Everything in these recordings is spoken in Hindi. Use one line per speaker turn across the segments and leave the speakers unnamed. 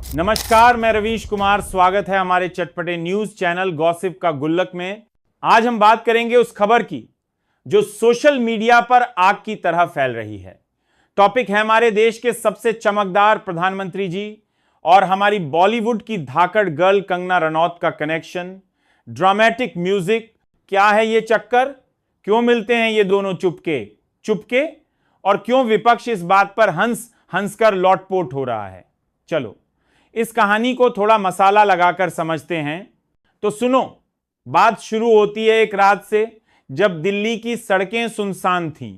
नमस्कार, मैं रवीश कुमार। स्वागत है हमारे चटपटे न्यूज चैनल गॉसिप का गुल्लक में। आज हम बात करेंगे उस खबर की जो सोशल मीडिया पर आग की तरह फैल रही है। टॉपिक है हमारे देश के सबसे चमकदार प्रधानमंत्री जी और हमारी बॉलीवुड की धाकड़ गर्ल कंगना रनौत का कनेक्शन, ड्रामेटिक म्यूजिक। क्या है ये चक्कर? क्यों मिलते हैं ये दोनों चुपके चुपके? और क्यों विपक्ष इस बात पर हंस हंसकर लौटपोट हो रहा है? चलो इस कहानी को थोड़ा मसाला लगाकर समझते हैं। तो सुनो, बात शुरू होती है एक रात से जब दिल्ली की सड़कें सुनसान थीं,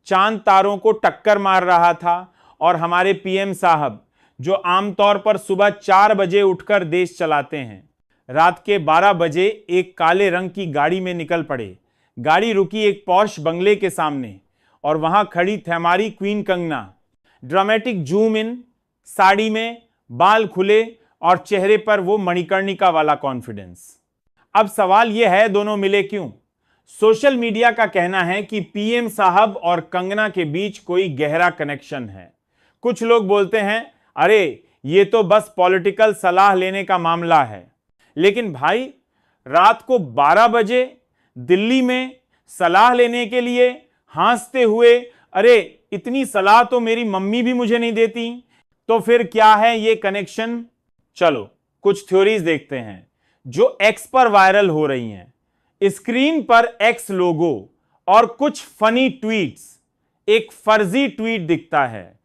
चांद तारों को टक्कर मार रहा था और हमारे पीएम साहब, जो आमतौर पर सुबह 4 बजे उठकर देश चलाते हैं, रात के 12 बजे एक काले रंग की गाड़ी में निकल पड़े। गाड़ी रुकी एक पॉश बंगले के सामने और वहां खड़ी थी हमारी queen Kangana. Dramatic zoom in, sari में, बाल खुले और चेहरे पर वो मणिकर्णिका वाला कॉन्फिडेंस। अब सवाल यह है, दोनों मिले क्यों? सोशल मीडिया का कहना है कि पीएम साहब और कंगना के बीच कोई गहरा कनेक्शन है। कुछ लोग बोलते हैं, अरे ये तो बस पॉलिटिकल सलाह लेने का मामला है। लेकिन भाई, रात को 12 बजे दिल्ली में सलाह लेने के लिए हंसते हुए, अरे इतनी सलाह तो मेरी मम्मी भी मुझे नहीं देती, तो फिर क्या है ये कनेक्शन? चलो कुछ थ्योरीज देखते हैं जो एक्स पर वायरल हो रही हैं। स्क्रीन पर एक्स लोगो और कुछ फनी ट्वीट्स। एक फर्जी ट्वीट दिखता है,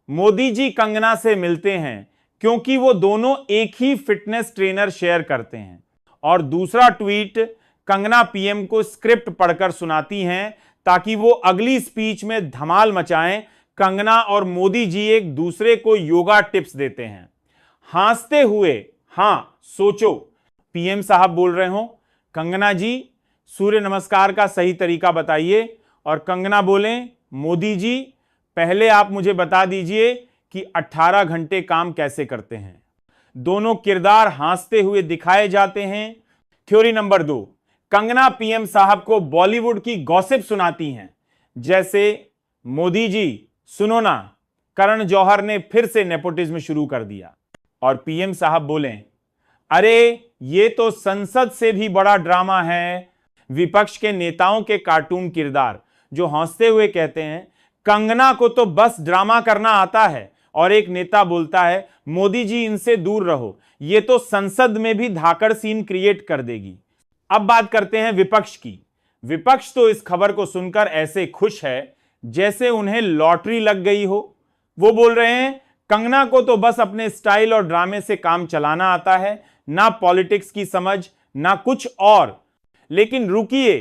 मोदी जी कंगना से मिलते हैं क्योंकि वो दोनों एक ही फिटनेस ट्रेनर शेयर करते हैं। और दूसरा ट्वीट, कंगना पीएम को स्क्रिप्ट पढ़कर सुनाती हैं ताकि वो अगली स्पीच में धमाल मचाएं। कंगना और मोदी जी एक दूसरे को योगा टिप्स देते हैं हंसते हुए। हां सोचो, पीएम साहब बोल रहे हो, कंगना जी सूर्य नमस्कार का सही तरीका बताइए, और कंगना बोलें, मोदी जी पहले आप मुझे बता दीजिए कि 18 घंटे काम कैसे करते हैं। दोनों किरदार हंसते हुए दिखाए जाते हैं। थ्योरी नंबर 2, कंगना पीएम साहब को बॉलीवुड की गॉसिप सुनाती हैं, जैसे, मोदी जी सुनो ना, करण जौहर ने फिर से नेपोटिज्म शुरू कर दिया। और पीएम साहब बोलें, अरे ये तो संसद से भी बड़ा ड्रामा है। विपक्ष के नेताओं के कार्टून किरदार जो हंसते हुए कहते हैं, कंगना को तो बस ड्रामा करना आता है, और एक नेता बोलता है, मोदी जी इनसे दूर रहो, ये तो संसद में भी धाकड़ सीन क्रिएट कर देगी। अब बात करते हैं विपक्ष की। विपक्ष तो इस खबर को सुनकर ऐसे खुश है जैसे उन्हें लॉटरी लग गई हो। वो बोल रहे हैं, कंगना को तो बस अपने स्टाइल और ड्रामे से काम चलाना आता है, ना पॉलिटिक्स की समझ ना कुछ और। लेकिन रुकिए,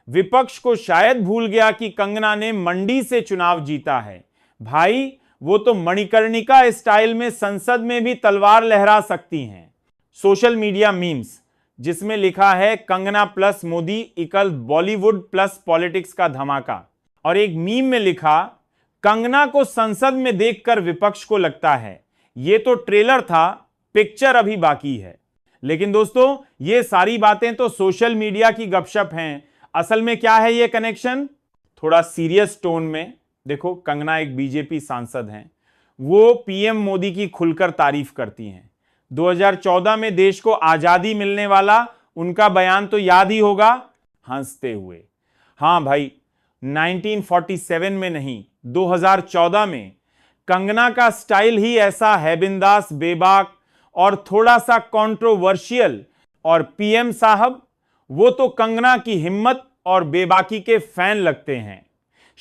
विपक्ष को शायद भूल गया कि कंगना ने मंडी से चुनाव जीता है। भाई, वो तो मणिकर्णिका स्टाइल में संसद में भी तलवार लहरा सकती हैं। सोशल मीडिया मीम्स जिसमें लिखा है Kangana plus Modi equal Bollywood plus politics का धमाका, और एक मीम में लिखा, कंगना को संसद में देखकर विपक्ष को लगता है ये तो ट्रेलर था, पिक्चर अभी बाकी है। लेकिन दोस्तों, ये सारी बातें तो सोशल मीडिया की गपशप हैं। असल में क्या है ये कनेक्शन? थोड़ा सीरियस टोन में देखो, कंगना एक बीजेपी सांसद हैं। वो पीएम मोदी की खुलकर तारीफ करती हैं। 2014 में देश को आजादी मिलने वाला उनका बयान तो याद ही होगा, हंसते हुए। हां भाई, 1947 में नहीं, 2014 में कंगना का स्टाइल ही ऐसा है, बिंदास, बेबाक और थोड़ा सा कंट्रोवर्शियल। और पीएम साहब, वो तो कंगना की हिम्मत और बेबाकी के फैन लगते हैं।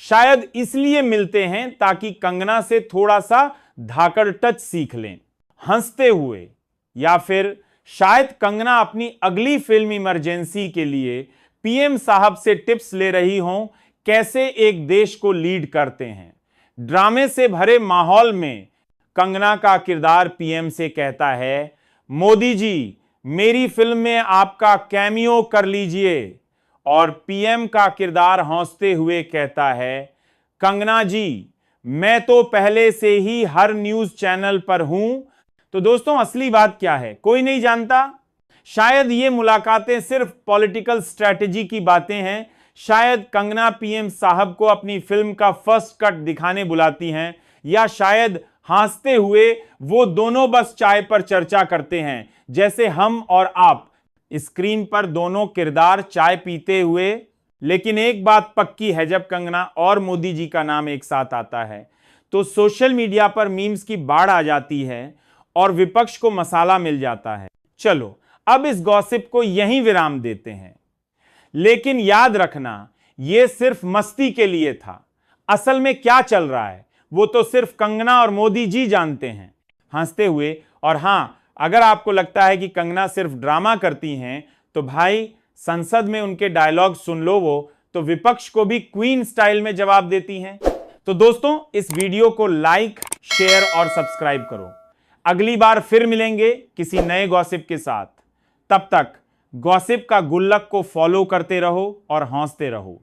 शायद इसलिए मिलते हैं ताकि कंगना से थोड़ा सा धाकड़ टच सीख लें हंसते हुए। या फिर शायद कंगना अपनी अगली फिल्म इमरजेंसी के लिए पीएम साहब से टिप्स ले रही हों, कैसे एक देश को लीड करते हैं। ड्रामे से भरे माहौल में कंगना का किरदार पीएम से कहता है, मोदी जी मेरी फिल्म में आपका कैमियो कर लीजिए, और पीएम का किरदार हंसते हुए कहता है, कंगना जी मैं तो पहले से ही हर न्यूज चैनल पर हूं। तो दोस्तों, असली बात क्या है कोई नहीं जानता। शायद ये मुलाकातें सिर्फ पॉलिटिकल स्ट्रेटजी की बातें हैं। शायद कंगना पीएम साहब को अपनी फिल्म का फर्स्ट कट दिखाने बुलाती हैं, या शायद हंसते हुए वो दोनों बस चाय पर चर्चा करते हैं, जैसे हम और आप स्क्रीन पर दोनों किरदार चाय पीते हुए। लेकिन एक बात पक्की है, जब कंगना और मोदी जी का नाम एक साथ आता है तो सोशल मीडिया पर मीम्स की बाढ़ आ जाती है और विपक्ष को मसाला मिल जाता है। चलो अब इस गॉसिप को यहीं विराम देते हैं, लेकिन याद रखना यह सिर्फ मस्ती के लिए था। असल में क्या चल रहा है वो तो सिर्फ कंगना और मोदी जी जानते हैं। हंसते हुए। और हां, अगर आपको लगता है कि कंगना सिर्फ ड्रामा करती हैं तो भाई संसद में उनके डायलॉग सुन लो, वो तो विपक्ष को भी क्वीन स्टाइल में जवाब देती हैं। तो दोस्तों, इस वीडियो को लाइक, शेयर और सब्सक्राइब करो। अगली बार फिर मिलेंगे किसी नए गॉसिप के साथ। तब तक गॉसिप का गुल्लक को फॉलो करते रहो और हंसते रहो।